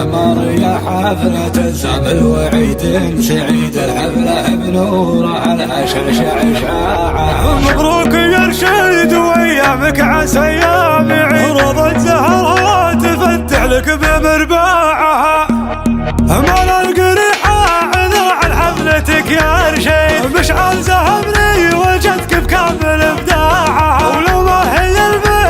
عمر يا حفلة الزمن وعيد سعيد، الحفلة بنوره العشش إشعاعه. مبروك يا رشيد وأيامك عسى أيام عروض الزهرة تفتح لك بمرباعها. أمان القريحة عذر عن حفلتك يا رشيد، مشعل زهمني وجدك بكامل إبداعها. ولو ما هي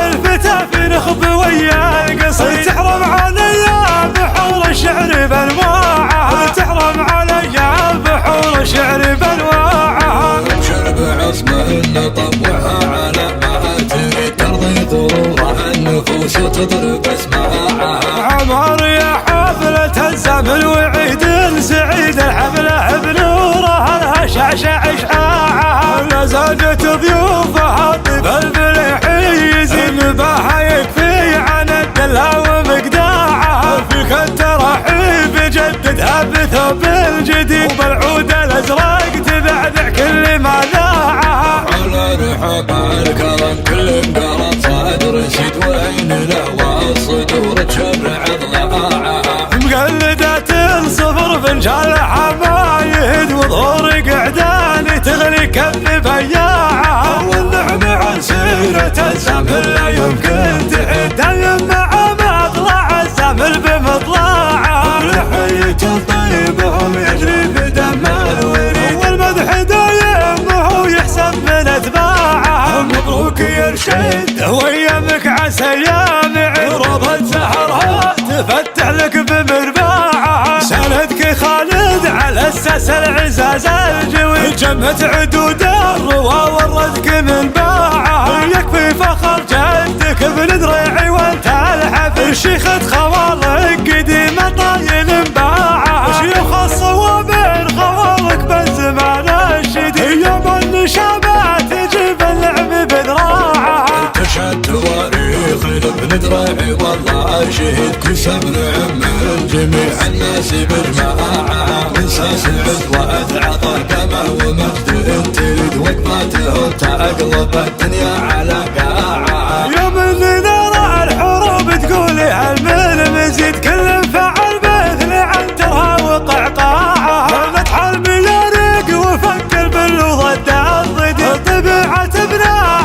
الفتى في نخب ويا القصيد، تحرم عليا بحور الشعر بانواعها، تحرم عليا بحور الشعر بانواعها. شرب عصمه نطوعها على ما تريد، ترضي ضروره النفوس تضرب اسماعها. عمر يا حفلة الزمن وعيد سعيد، الحفلة بنورها الهشاشة إشعاعها. لزاجت ضيوفها طيب البلحي يزين بها يكفي عن الدلها ومقداعها. فيك الترحيب يجددها بثوب الجديد، وبالعود الأزرق تبعدع كل ما ذاعها. على رحاب الكرم كل انقرض صدر شد، وين الهوى الصدور تشبع ضلاعها. مقلدة صفر فنجان حمايد، وظهور قعدان تغلي كف بياعها. والنعم عن سيرة الزمن لا يمكن تعد، مع مطلع الزمن بمطلعها. لحية الطيب وهم يجري بدم الوريد، والمدح دايم وهو يحسب من اتباعها. مبروك يا رشيد وايامك عسى ايام عروض الزهرة تفتح لك بمرباعها. سندك خالد على اساس العزاز الجوي، جمت عدود الروى والرزق من باعها. يكفي فخر جدك ابن دريعي وانت الحفل، شيخة خوالق قديمة طايل باعها. شيوخ الصوابين خوالق بالزمان الشديد، يوم النشابات تجيب اللعب بذراعها. تشهد تواريخ لابن دريعي والله شهيد، كسب نعم من جميع الناس بجماعة. من ساس العزوة عطى قمه ومجد تريد، وقفاته تقلب الدنيا على قاعة. يوم اللي نرى الحروب تقولي هل من مزيد، كل فعل مثل عنترها وقعقاعها. نطحن بياريق وفكر باللو ضد الضد، طبيعة ابن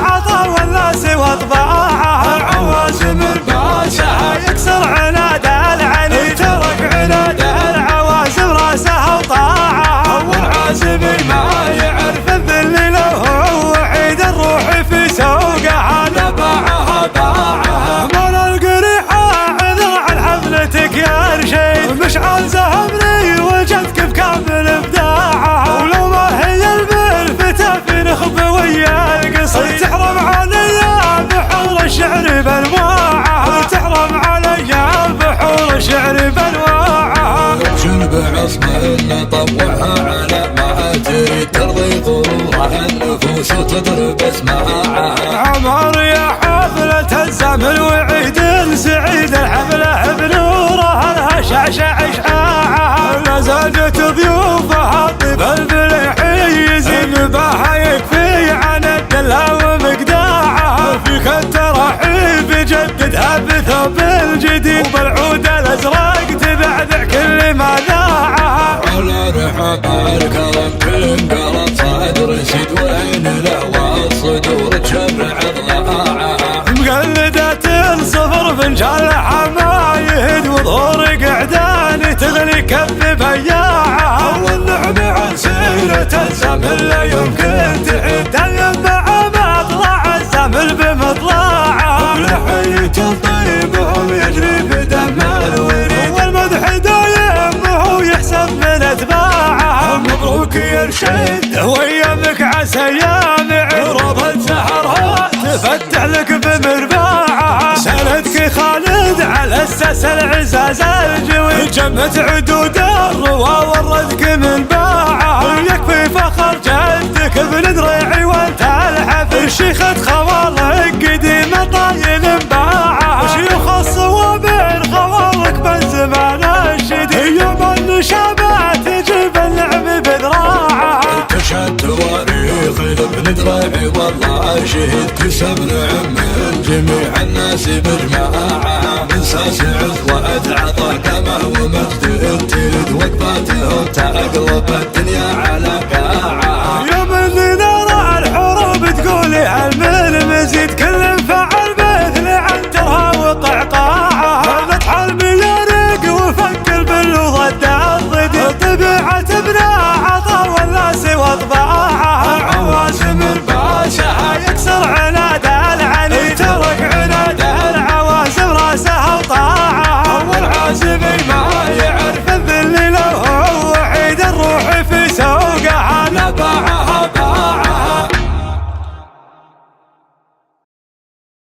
عطا ولا سوى طباعها. عوازم الباشا يكسر عناد العلي، ترك عناد العوازم راسها وطاعها. والعازمي ما يعرف الذل لو هو وحيد، الروح في سوقها نباعها باعها. مال القريحة عذر عن حفلتك يا رشيد، مشعل زهمني وجدك بكامل ابداعها. ولو ما هي الفتى في نخب ويا القصيد، تحرم عليا بحور الشعر بانواعها، تحرم عليا بحور الشعر بانواعها. شرب عصمه نطوعها على ما تريد، ترضي ضروره النفوس تضرب اسماعها. عمر يا حفلة الزمن وعيد سعيد، الحفلة بنورها الهشاشة إشعاعها. لزاجت ضيوفها طيب البلحي يزين بها يكفي عن الدلها ومقداعها. فيك الترحيب يجددها بثوب الجديد، وبالعود الأزرق تبعدع كل ما ذاعها. على رحاب الكرم كل انقرض صدر شد، وين الهوى الصدور تشبع ضلاعها. مقلدة صفر فنجان حمايد، وظهور قعدان تغلي كف بياعها. والنعم عن سيرة الزمن لا يمكن تعد، مع مطلع الزمن بمطلعها. لحية الطيب وهم يجري بدم الوريد، والمدح دايم وهو يحسب من اتباعها. مبروك يا رشيد وايامك عسى ايام عروض الزهرة تفتح لك بمرباعها. سندك خالد على اساس العزاز الجوي، جمت عدود الروى والرزق من باعها. يكفي فخر جدك ابن دريعي وانت الحفل، شيخة خوالق قديمة طايل باعها. شيوخ الصوابين خوالق بالزمان الشديد، يوم النشابات تجيب اللعب بذراعها. تشهد تواريخ لابن دريعي والله شهيد، كسب نعم من جميع الناس بجماعة. من ساس عزوة عطى قمه تقلب